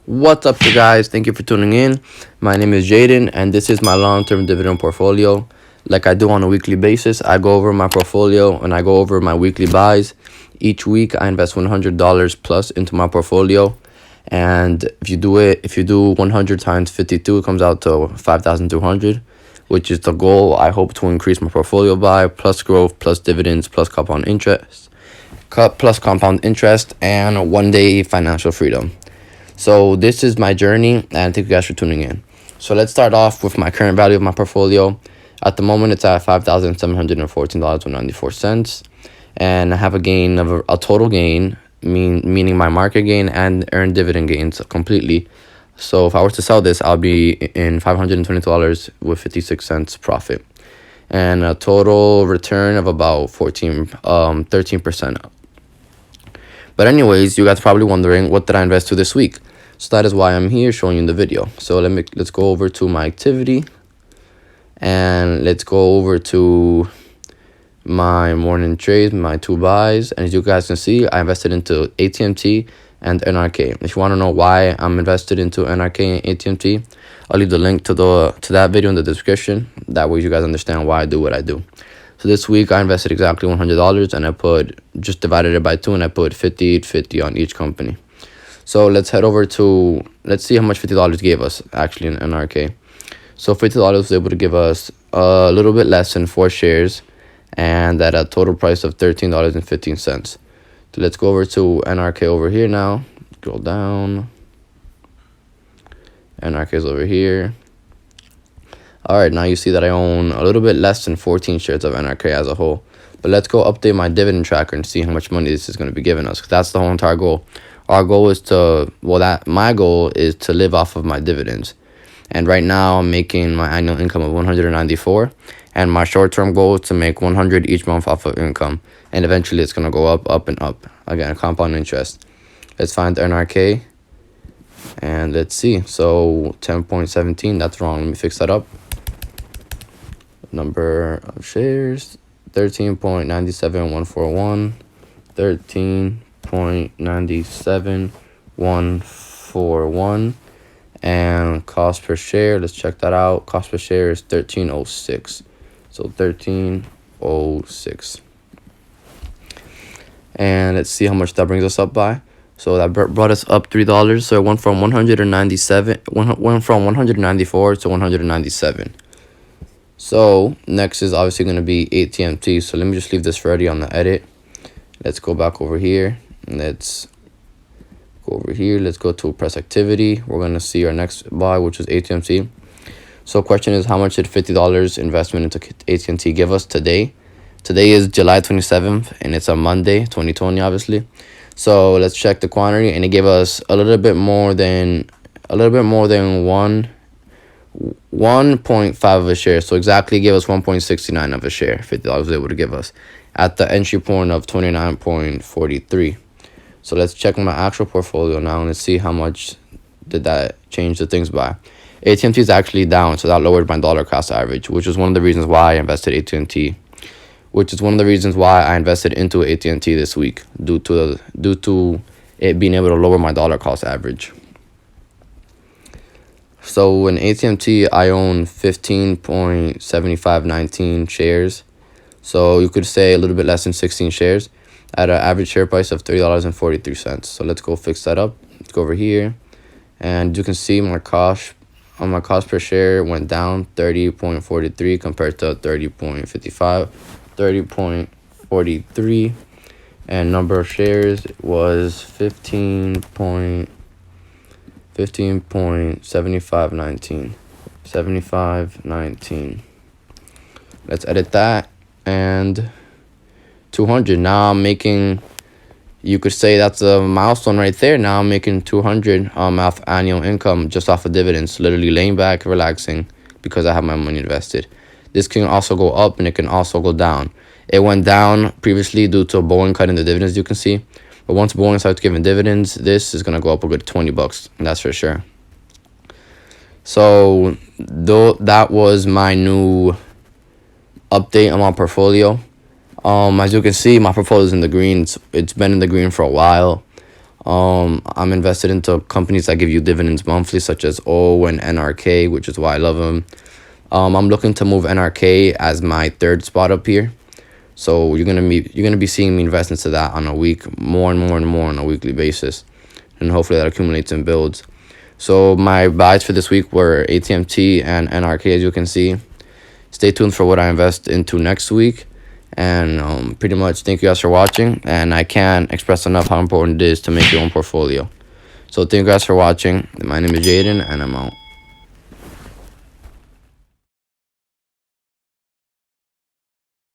What's up, you guys? Thank you for tuning in. My name is Jaden, and this is my long-term dividend portfolio. Like I do on a weekly basis, I go over my portfolio and I go over my weekly buys. Each week, I invest $100 plus into my portfolio, and if you do 100 times 52, it comes out to 5,200, which is the goal I hope to increase my portfolio by, plus growth, plus dividends, plus compound interest, and one day financial freedom. So this is my journey, and thank you guys for tuning in. So let's start off with my current value of my portfolio. At the moment, it's at $5,714.94, and I have a gain of a total gain, meaning my market gain and earned dividend gains completely. So if I were to sell this, I'll be in $520 with 56 cents profit, and a total return of about 13%. But anyways, you guys are probably wondering, what did I invest to this week? So that is why I'm here showing you in the video. So let's go over to my activity, and let's go over to my morning trades, my two buys. And as you guys can see, I invested into ATMT and NRK. If you want to know why I'm invested into NRK and ATMT, I'll leave the link to that video in the description. That way you guys understand why I do what I do. So this week I invested exactly $100, and I just divided it by 2, and I put 50 on each company. So let's head over to, let's see how much $50 gave us actually in NRK. So $50 was able to give us a little bit less than 4 shares, and at a total price of $13.15. So let's go over to NRK over here now. Scroll down. NRK is over here. All right, now you see that I own a little bit less than 14 shares of NRK as a whole. But let's go update my dividend tracker and see how much money this is going to be giving us. 'Cause that's the whole entire goal. Our goal is my goal is to live off of my dividends. And right now I'm making my annual income of 194, and my short-term goal is to make 100 each month off of income. And eventually it's going to go up and up. Again, compound interest. Let's find NRK. And let's see. So 10.17, that's wrong. Let me fix that up. Number of shares, 13.97141, 13.97141, and cost per share, let's check that out. Cost per share is 13.06. So 13.06. And let's see how much that brings us up by. So that brought us up $3. So it went from 194 to 197. So next is obviously going to be ATMT. So let me just leave this ready on the edit. Let's go back over here. Let's go over here. Let's go to press activity. We're going to see our next buy, which is ATMT. So question is, how much did $50 investment into ATMT give us today? Today is July 27th, and it's a Monday, 2020, obviously. So let's check the quantity, and it gave us a little bit more than 1.5 of a share. So exactly gave us 1.69 of a share. $50 was able to give us at the entry point of 29.43. So let's check my actual portfolio now, and let's see how much did that change the things by. AT&T is actually down, so that lowered my dollar cost average, which is one of the reasons why I invested AT&T. Which is one of the reasons why I invested into AT&T this week, due to it being able to lower my dollar cost average. So in AT&T, I own 15.7519 shares. So you could say a little bit less than 16 shares at an average share price of $30.43. So let's go fix that up. Let's go over here, and you can see my cost per share went down 30.43 compared to 30.43, and number of shares was 15.7519. Let's edit that, and 200. Now I'm making, you could say that's a milestone right there. Now I'm making 200 off annual income just off of dividends, literally laying back, relaxing, because I have my money invested. This can also go up, and it can also go down. It went down previously due to Boeing cutting the dividends, you can see. But once Boeing starts giving dividends, this is going to go up a good $20, that's for sure. So that was my new update on my portfolio. As you can see, my portfolio is in the green. It's been in the green for a while. I'm invested into companies that give you dividends monthly, such as O and NRK, which is why I love them. I'm looking to move NRK as my third spot up here. So you're gonna be seeing me invest into that on a week, more and more and more on a weekly basis, and hopefully that accumulates and builds. So my buys for this week were ATMT and NRK, as you can see. Stay tuned for what I invest into next week. And pretty much thank you guys for watching. And I can't express enough how important it is to make your own portfolio. So thank you guys for watching. My name is Jaden, and I'm out.